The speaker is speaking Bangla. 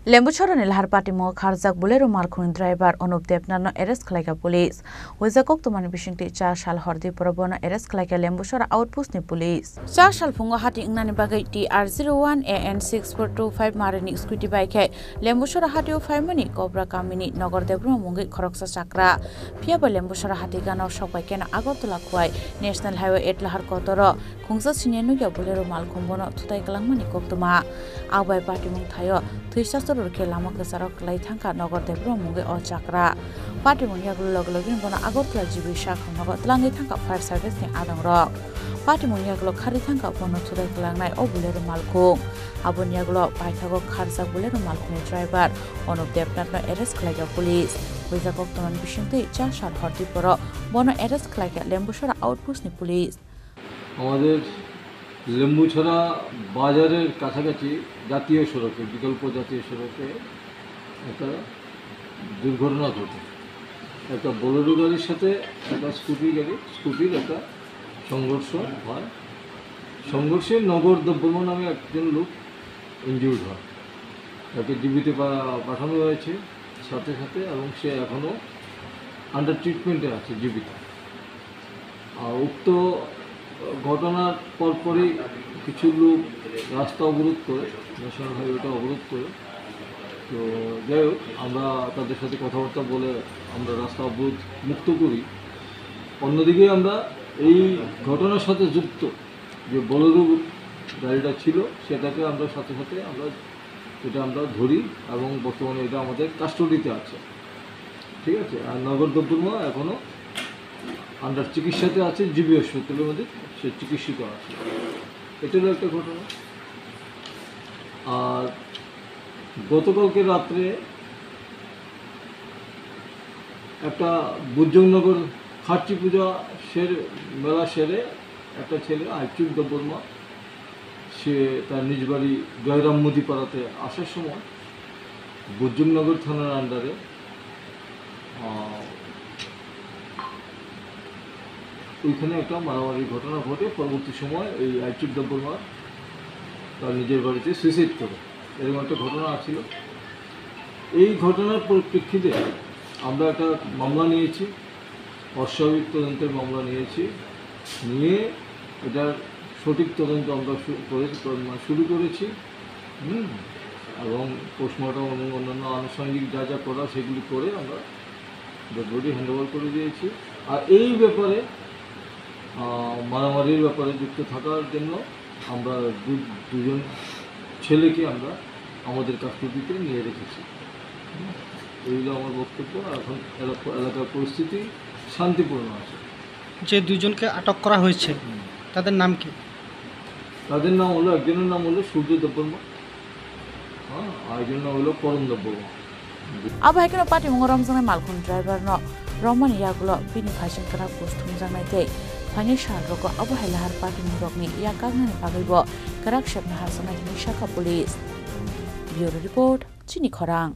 Lembuchora nilhar party mo kharjak bolero malkhuni driver Anup Debnano arrest khlaika police. Huijakok tumani bishingti 4 sal hordi porobono arrest khlaika Lembuchora outpost ni police. 4 sal phungo hati ingnani bagai TR01 AN6425 marani scooty bike Lembuchora hati 5 mani Cobra Kamini Nogor Debrumo mungi khoroksa chakra. Phiaba Lembuchora hati gano shokai kena Agartala khwai National Highway 8 lahar kotoro khungsa sinenu ya bolero malkhumbono thutai kalangmani koktuma. Abai party mung thayo Tuisastor ke lama kesarok lai thangka Nogor Debrumo mungi o chakra. Party mung yaglo login bono Agartala jibi shak Nogor tlangi thangka fire service ni adangrok. Party mung yaglo khari thangka bono thutai kalangnai o bolero malkhung. Abon yaglo paithago kharjak bolero malkhuni driver Anup Debnano arrest khlaiga police. Huijakok toman bishingti 4 sal hordi poro bono arrest khlaiga Lembuchora outpost ni police. আমাদের লেম্বুছড়া বাজারের কাছাকাছি জাতীয় সড়কে বিকল্প জাতীয় সড়কে একটা দুর্ঘটনা ঘটে। একটা বোলেরো গাড়ির সাথে একটা স্কুটির একটা সংঘর্ষ হয়। সংঘর্ষে নগর দ্রব্যমা নামে একজন লোক ইনজিউর্ড হয়। তাকে জীবিত পাঠানো হয়েছে সাথে সাথে এবং সে এখনও আন্ডার ট্রিটমেন্টে আছে জীবিত। আর উক্ত ঘটনার পরপরই কিছু লোক রাস্তা অবরোধ করে ন্যাশনাল হাইওয়েটা অবরোধ করে তো যাই হোক আমরা তাদের সাথে কথাবার্তা বলে আমরা রাস্তা অবরোধ মুক্ত করি। অন্যদিকে আমরা এই ঘটনার সাথে যুক্ত যে বোলেরো গাড়িটা ছিল সেটাকে আমরা সাথে সাথে আমরা ধরি এবং বর্তমানে এটা আমাদের কাস্টডিতে আছে, ঠিক আছে। আর নগর দ্রব্যমা এখনও আন্ডার চিকিৎসাতে আছে, জিবি হাসপাতালের মধ্যে সে চিকিৎসিত আছে। এটারও একটা ঘটনা। আর গতকালকে রাত্রে একটা বুজ্জনগর খার্চি পূজা মেলা সেরে একটা ছেলে আইচুক দেববর্মা সে তার নিজ বাড়ি জয়রাম মুদিপাড়াতে আসার সময় বুজ্জনগর থানার আন্ডারে ওইখানে একটা মারামারির ঘটনা ঘটে। পরবর্তী সময় এই আইচুক দেববর্মা তার নিজের বাড়িতে সুইসাইড করে, এরকম একটা ঘটনা ছিল। এই ঘটনার পরিপ্রেক্ষিতে আমরা একটা মামলা নিয়েছি, অস্বাভাবিক তদন্তের মামলা নিয়ে এটার সঠিক তদন্ত আমরা শুরু করেছি এবং পোস্টমর্টম এবং অন্যান্য আনুষঙ্গিক যা যা করা সেগুলি করে আমরা ডেড বডি হ্যান্ডওভার করে দিয়েছি। আর এই ব্যাপারে মারামারির ব্যাপারে যুক্ত থাকার জন্য আমরা দুজন ছেলেকে আমরা আমাদের কাস্টডিতে নিয়ে রেখেছি। এইগুলো আমার বক্তব্য। এখন এলাকার পরিস্থিতি শান্তিপূর্ণ আছে। যে দুজনকে আটক করা হয়েছে তাদের নাম কি? তাদের নাম হলো, একজনের নাম হলো সূর্য দেববর্মা, আর একজনের নাম হলো করণ Debbarma. Abahikano party mungoromjang malkhun driver no Romani yagulo bini phasing kara posthumjangnai tei phani sal roko abahilahar party mungrokni yakagnani bagaibo karak shepna harsanai Shaka police. Bureau report Chini Khorang.